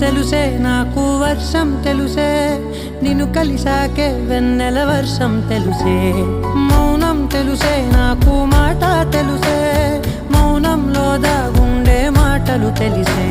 తెలుసే నాకు వర్షం తెలుసే నిన్ను కలిసాకే వెన్నెల వర్షం తెలుసే మౌనం తెలుసే నాకు మాట తెలుసే మౌనంలో దాగుండే మాటలు తెలిసే